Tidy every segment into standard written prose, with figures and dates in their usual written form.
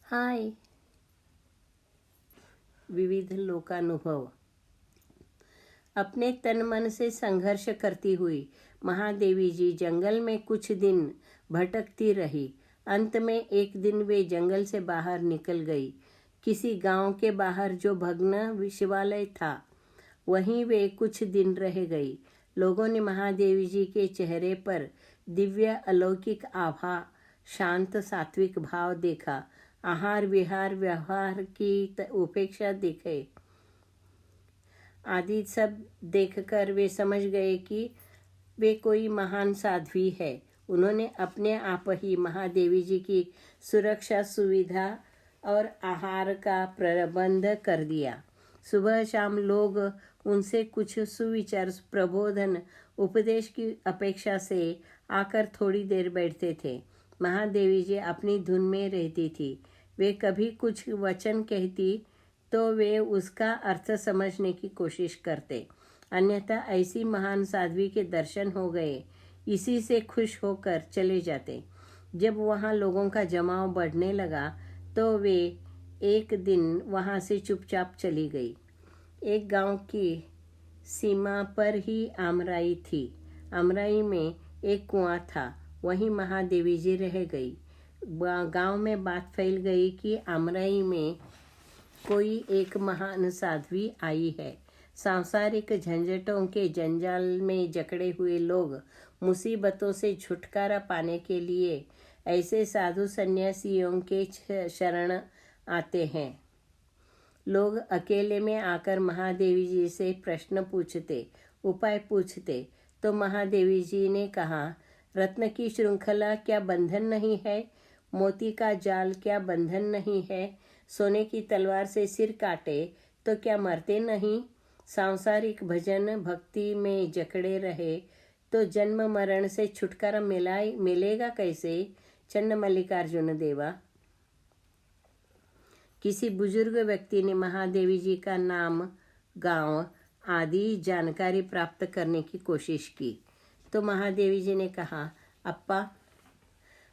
हाय। विविध लोकानुभव। अपने तन मन से संघर्ष करती हुई महादेवी जी जंगल में कुछ दिन भटकती रही। अंत में एक दिन वे जंगल से बाहर निकल गई। किसी गांव के बाहर जो भग्न शिवालय था वहीं वे कुछ दिन रह गई। लोगों ने महादेवी जी के चेहरे पर दिव्य अलौकिक आभा, शांत सात्विक भाव देखा। आहार विहार व्यवहार की उपेक्षा दिखे आदि सब देखकर वे समझ गए कि वे कोई महान साध्वी है। उन्होंने अपने आप ही महादेवी जी की सुरक्षा, सुविधा और आहार का प्रबंध कर दिया। सुबह शाम लोग उनसे कुछ सुविचार, प्रबोधन, उपदेश की अपेक्षा से आकर थोड़ी देर बैठते थे। महादेवी जी अपनी धुन में रहती थी। वे कभी कुछ वचन कहती तो वे उसका अर्थ समझने की कोशिश करते, अन्यथा ऐसी महान साध्वी के दर्शन हो गए इसी से खुश होकर चले जाते। जब वहाँ लोगों का जमाव बढ़ने लगा तो वे एक दिन वहाँ से चुपचाप चली गई। एक गांव की सीमा पर ही आमराई थी। आमराई में एक कुआं था, वहीं महादेवी जी रह गई। गांव में बात फैल गई कि आमराई में कोई एक महान साध्वी आई है। सांसारिक झंझटों के जंजाल में जकड़े हुए लोग मुसीबतों से छुटकारा पाने के लिए ऐसे साधु सन्यासियों के शरण आते हैं। लोग अकेले में आकर महादेवी जी से प्रश्न पूछते, उपाय पूछते, तो महादेवी जी ने कहा, रत्न की श्रृंखला क्या बंधन नहीं है? मोती का जाल क्या बंधन नहीं है? सोने की तलवार से सिर काटे तो क्या मरते नहीं? सांसारिक भजन भक्ति में जकड़े रहे तो जन्म मरण से छुटकारा मिलेगा कैसे? चन्न मल्लिकार्जुन देवा। किसी बुजुर्ग व्यक्ति ने महादेवी जी का नाम, गांव आदि जानकारी प्राप्त करने की कोशिश की तो महादेवी जी ने कहा, अप्पा,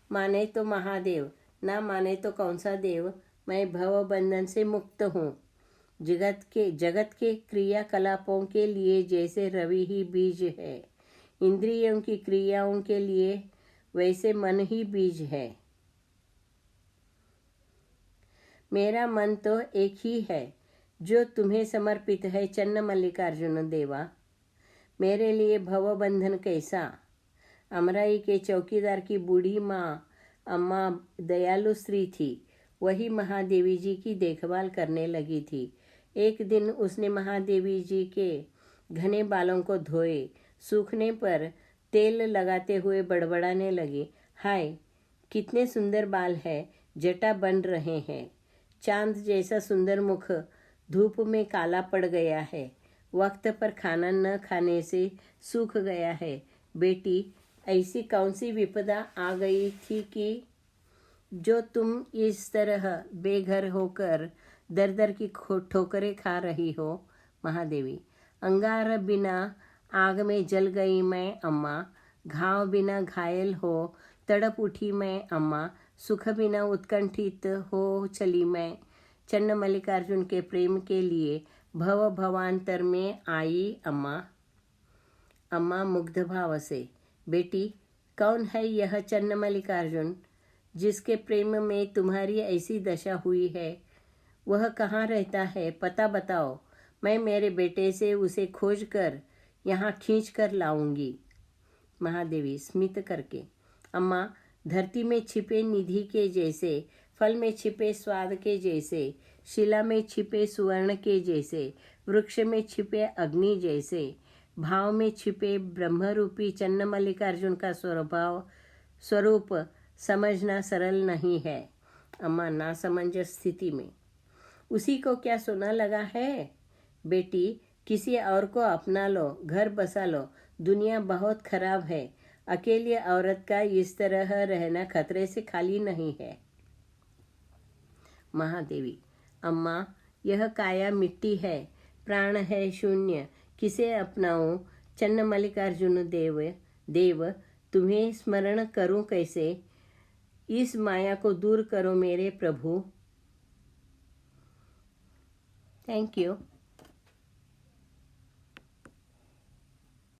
माने तो महादेव, ना माने तो कौन सा देव, मैं भव बंधन से मुक्त हूँ। जगत के क्रियाकलापों के लिए जैसे रवि ही बीज है, इंद्रियों की क्रियाओं के लिए वैसे मन ही बीज है। मेरा मन तो एक ही है जो तुम्हें समर्पित है चन्न मल्लिकार्जुन देवा। मेरे लिए भव बंधन कैसा? अमराई के चौकीदार की बूढ़ी माँ अम्मा दयालु स्त्री थी। वही महादेवी जी की देखभाल करने लगी थी। एक दिन उसने महादेवी जी के घने बालों को धोए। सूखने पर तेल लगाते हुए बड़बड़ाने लगी, हाय कितने सुंदर बाल है, जटा बन रहे हैं। चांद जैसा सुंदर मुख धूप में काला पड़ गया है। वक्त पर खाना न खाने से सूख गया है। बेटी, ऐसी कौन सी विपदा आ गई थी कि जो तुम इस तरह बेघर होकर दर दर की ठोकरें खा रही हो? महादेवी, अंगार बिना आग में जल गई मैं अम्मा, घाव बिना घायल हो तड़प उठी मैं अम्मा, सुख बिना उत्कंठित हो चली मैं। चन्न मल्लिकार्जुन के प्रेम के लिए भव भवांतर में आई अम्मा। अम्मा मुग्ध भाव से, बेटी, कौन है यह चन्न मल्लिकार्जुन जिसके प्रेम में तुम्हारी ऐसी दशा हुई है? वह कहाँ रहता है? पता बताओ, मैं मेरे बेटे से उसे खोज कर यहाँ खींच कर लाऊंगी। महादेवी स्मित करके, अम्मा, धरती में छिपे निधि के जैसे, फल में छिपे स्वाद के जैसे, शिला में छिपे सुवर्ण के जैसे, वृक्ष में छिपे अग्नि जैसे, भाव में छिपे ब्रह्मरूपी चन्न मल्लिकार्जुन का स्वरूप समझना सरल नहीं है। अम्मा नासमंजस स्थिति में, उसी को क्या सोना लगा है? बेटी, किसी और को अपना लो, घर बसा लो, दुनिया बहुत खराब है। अकेली औरत का इस तरह रहना खतरे से खाली नहीं है। महादेवी, अम्मा, यह काया मिट्टी है, प्राण है शून्य, किसे अपनाऊं? चन्न मल्लिकार्जुन देव, तुम्हें स्मरण करूं कैसे? इस माया को दूर करो मेरे प्रभु। Thank you.